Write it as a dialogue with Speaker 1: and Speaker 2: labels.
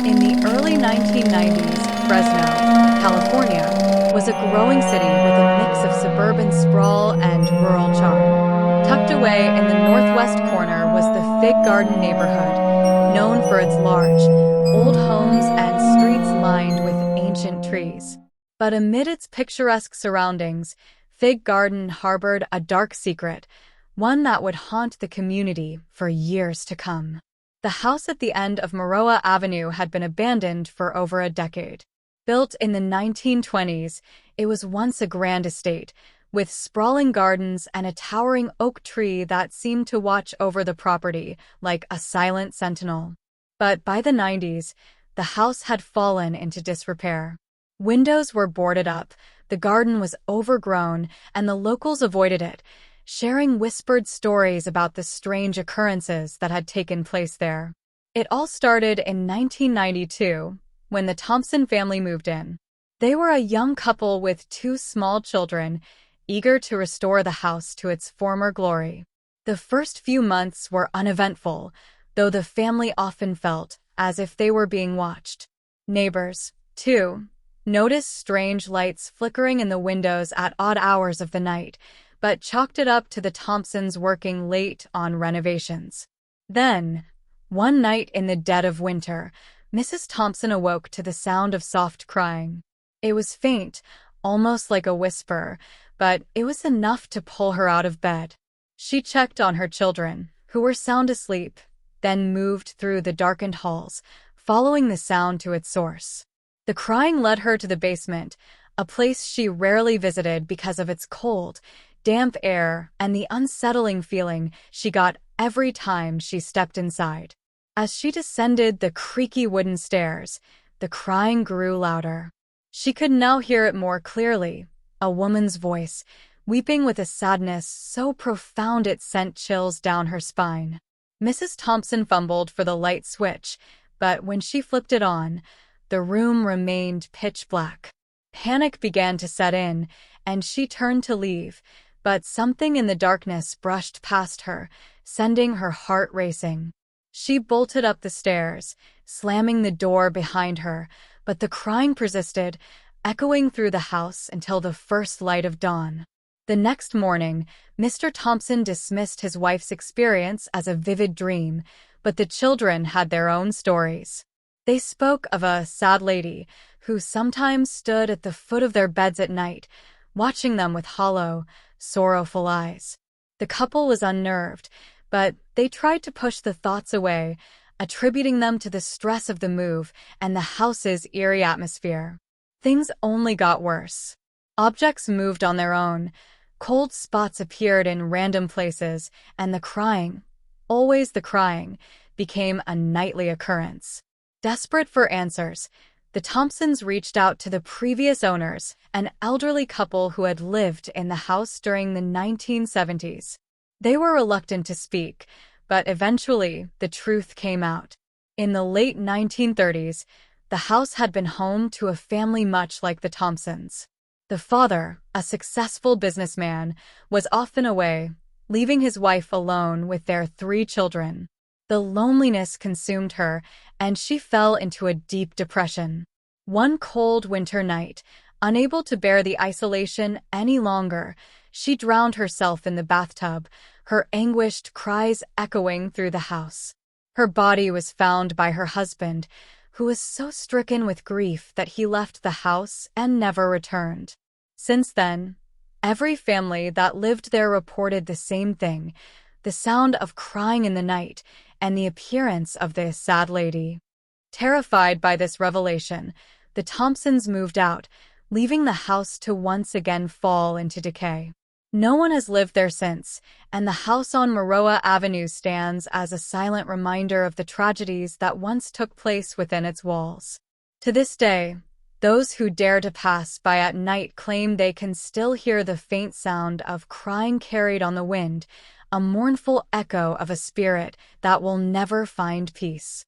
Speaker 1: In the early 1990s, Fresno, California, was a growing city with a mix of suburban sprawl and rural charm. Tucked away in the northwest corner was the Fig Garden neighborhood, known for its large, old homes and streets lined with ancient trees. But amid its picturesque surroundings, Fig Garden harbored a dark secret, one that would haunt the community for years to come. The house at the end of Maroa Avenue had been abandoned for over a decade. Built in the 1920s, it was once a grand estate, with sprawling gardens and a towering oak tree that seemed to watch over the property like a silent sentinel. But by the 90s, the house had fallen into disrepair. Windows were boarded up, the garden was overgrown, and the locals avoided it, sharing whispered stories about the strange occurrences that had taken place there. It all started in 1992, when the Thompson family moved in. They were a young couple with two small children, eager to restore the house to its former glory. The first few months were uneventful, though the family often felt as if they were being watched. Neighbors, too, noticed strange lights flickering in the windows at odd hours of the night, but chalked it up to the Thompsons working late on renovations. Then, one night in the dead of winter, Mrs. Thompson awoke to the sound of soft crying. It was faint, almost like a whisper, but it was enough to pull her out of bed. She checked on her children, who were sound asleep, then moved through the darkened halls, following the sound to its source. The crying led her to the basement, a place she rarely visited because of its cold, damp air and the unsettling feeling she got every time she stepped inside. As she descended the creaky wooden stairs, the crying grew louder. She could now hear it more clearly, a woman's voice, weeping with a sadness so profound it sent chills down her spine. Mrs. Thompson fumbled for the light switch, but when she flipped it on, the room remained pitch black. Panic began to set in, and she turned to leave, but something in the darkness brushed past her, sending her heart racing. She bolted up the stairs, slamming the door behind her, but the crying persisted, echoing through the house until the first light of dawn. The next morning, Mr. Thompson dismissed his wife's experience as a vivid dream, but the children had their own stories. They spoke of a sad lady who sometimes stood at the foot of their beds at night, watching them with hollow, sorrowful eyes. The couple was unnerved, but they tried to push the thoughts away, attributing them to the stress of the move and the house's eerie atmosphere. Things only got worse. Objects moved on their own, cold spots appeared in random places, and the crying, always the crying, became a nightly occurrence. Desperate for answers, the Thompsons reached out to the previous owners, an elderly couple who had lived in the house during the 1970s. They were reluctant to speak, but eventually the truth came out. In the late 1930s, the house had been home to a family much like the Thompsons. The father, a successful businessman, was often away, leaving his wife alone with their three children. The loneliness consumed her, and she fell into a deep depression. One cold winter night, unable to bear the isolation any longer, she drowned herself in the bathtub, her anguished cries echoing through the house. Her body was found by her husband, who was so stricken with grief that he left the house and never returned. Since then, every family that lived there reported the same thing, the sound of crying in the night and the appearance of this sad lady. Terrified by this revelation, the Thompsons moved out, leaving the house to once again fall into decay. No one has lived there since, and the house on Maroa Avenue stands as a silent reminder of the tragedies that once took place within its walls. To this day, those who dare to pass by at night claim they can still hear the faint sound of crying carried on the wind, a mournful echo of a spirit that will never find peace.